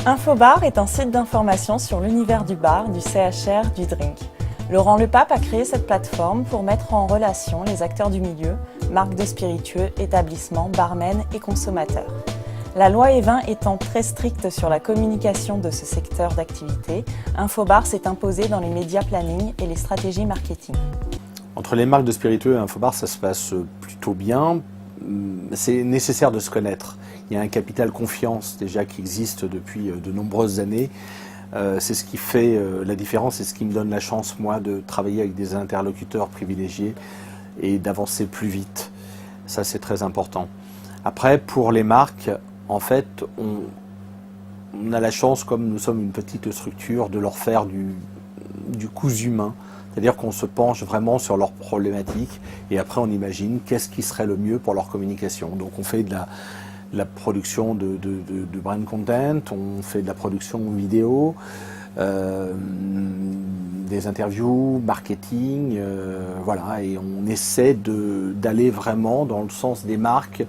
Infobar est un site d'information sur l'univers du bar, du CHR, du drink. Laurent Lepape a créé cette plateforme pour mettre en relation les acteurs du milieu, marques de spiritueux, établissements, barmen et consommateurs. La loi E20 étant très stricte sur la communication de ce secteur d'activité, Infobar s'est imposé dans les médias planning et les stratégies marketing. Entre les marques de spiritueux et Infobar, ça se passe plutôt bien. C'est nécessaire de se connaître. Il y a un capital confiance déjà qui existe depuis de nombreuses années. C'est ce qui fait la différence, c'est ce qui me donne la chance, moi, de travailler avec des interlocuteurs privilégiés et d'avancer plus vite. Ça, c'est très important. Après, pour les marques, en fait, on a la chance, comme nous sommes une petite structure, de leur faire du cousu humain. C'est-à-dire qu'on se penche vraiment sur leurs problématiques et après on imagine qu'est-ce qui serait le mieux pour leur communication. Donc on fait de la production de brand content, on fait de la production vidéo, des interviews, marketing, voilà, et on essaie d'aller vraiment dans le sens des marques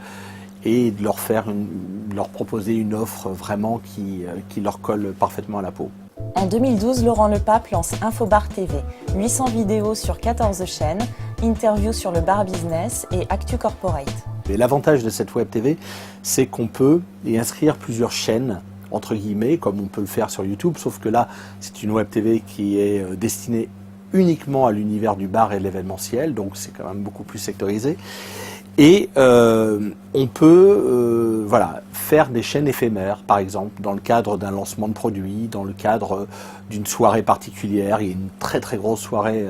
et de leur proposer une offre vraiment qui leur colle parfaitement à la peau. En 2012, Laurent Lepape lance Infobar TV, 800 vidéos sur 14 chaînes, interviews sur le bar business et actu corporate. Et l'avantage de cette web TV, c'est qu'on peut y inscrire plusieurs chaînes, entre guillemets, comme on peut le faire sur YouTube, sauf que là, c'est une web TV qui est destinée uniquement à l'univers du bar et de l'événementiel, donc c'est quand même beaucoup plus sectorisé. Et on peut voilà, faire des chaînes éphémères, par exemple, dans le cadre d'un lancement de produit, dans le cadre d'une soirée particulière. Il y a une très très grosse soirée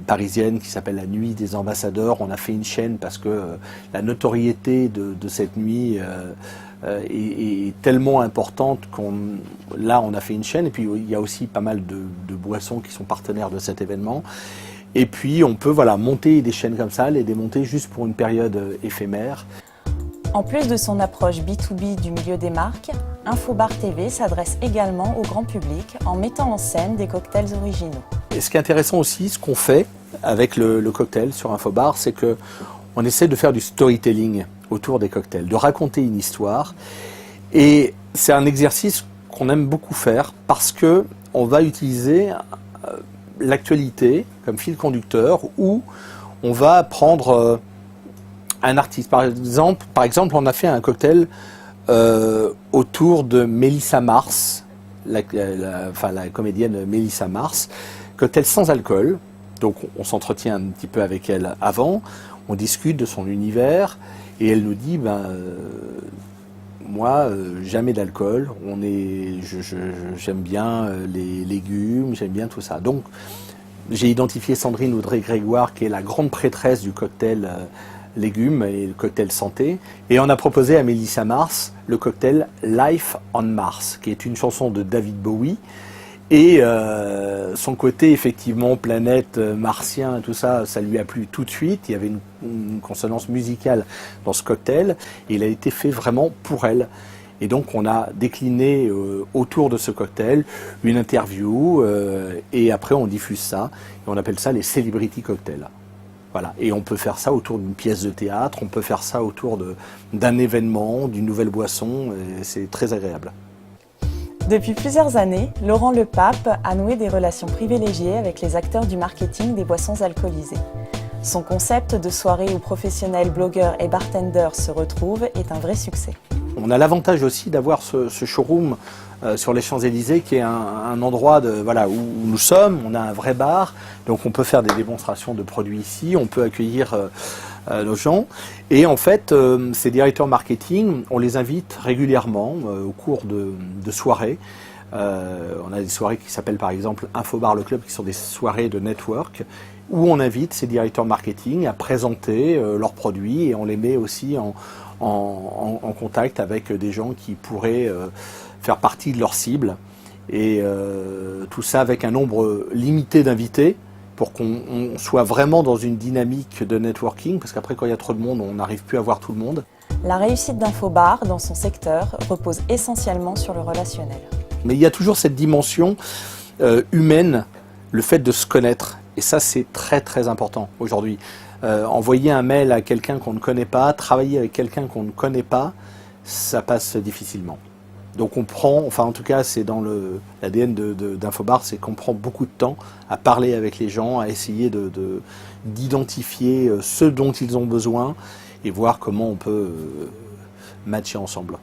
parisienne qui s'appelle la Nuit des Ambassadeurs. On a fait une chaîne parce que la notoriété de cette nuit est tellement importante là on a fait une chaîne. Et puis il y a aussi pas mal de boissons qui sont partenaires de cet événement. Et puis on peut voilà, monter des chaînes comme ça, les démonter juste pour une période éphémère. En plus de son approche B2B du milieu des marques, Infobar TV s'adresse également au grand public en mettant en scène des cocktails originaux. Et ce qui est intéressant aussi, ce qu'on fait avec le cocktail sur Infobar, c'est qu'on essaie de faire du storytelling autour des cocktails, de raconter une histoire. Et c'est un exercice qu'on aime beaucoup faire parce qu'on va utiliser l'actualité comme fil conducteur où on va prendre un artiste. Par exemple, on a fait un cocktail autour de Mélissa Mars, la comédienne Mélissa Mars, cocktail sans alcool. Donc on s'entretient un petit peu avec elle avant, on discute de son univers et elle nous dit moi, jamais d'alcool. J'aime bien les légumes, j'aime bien tout ça. Donc, j'ai identifié Sandrine Audrey-Grégoire, qui est la grande prêtresse du cocktail légumes et le cocktail santé. Et on a proposé à Mélissa Mars le cocktail Life on Mars, qui est une chanson de David Bowie. Et son côté, effectivement, planète, martien, tout ça, ça lui a plu tout de suite. Il y avait une consonance musicale dans ce cocktail. Et il a été fait vraiment pour elle. Et donc, on a décliné autour de ce cocktail une interview. Et après, on diffuse ça. Et on appelle ça les Celebrity Cocktails. Voilà. Et on peut faire ça autour d'une pièce de théâtre. On peut faire ça autour d'un événement, d'une nouvelle boisson. Et c'est très agréable. Depuis plusieurs années, Laurent Lepape a noué des relations privilégiées avec les acteurs du marketing des boissons alcoolisées. Son concept de soirée où professionnels, blogueurs et bartenders se retrouvent est un vrai succès. On a l'avantage aussi d'avoir ce showroom sur les Champs-Élysées qui est un endroit où nous sommes, on a un vrai bar, donc on peut faire des démonstrations de produits ici, on peut accueillir nos gens. Et en fait, ces directeurs marketing, on les invite régulièrement au cours de soirées. On a des soirées qui s'appellent par exemple Infobar le Club, qui sont des soirées de network, où on invite ces directeurs marketing à présenter leurs produits et on les met aussi en contact avec des gens qui pourraient faire partie de leur cible. Et tout ça avec un nombre limité d'invités, pour qu'on soit vraiment dans une dynamique de networking, parce qu'après quand il y a trop de monde, on n'arrive plus à voir tout le monde. La réussite d'Infobar dans son secteur repose essentiellement sur le relationnel. Mais il y a toujours cette dimension humaine, le fait de se connaître, et ça c'est très très important aujourd'hui. Envoyer un mail à quelqu'un qu'on ne connaît pas, travailler avec quelqu'un qu'on ne connaît pas, ça passe difficilement. Donc on prend, enfin en tout cas c'est dans l'ADN d'Infobar, c'est qu'on prend beaucoup de temps à parler avec les gens, à essayer d'identifier ce dont ils ont besoin et voir comment on peut matcher ensemble.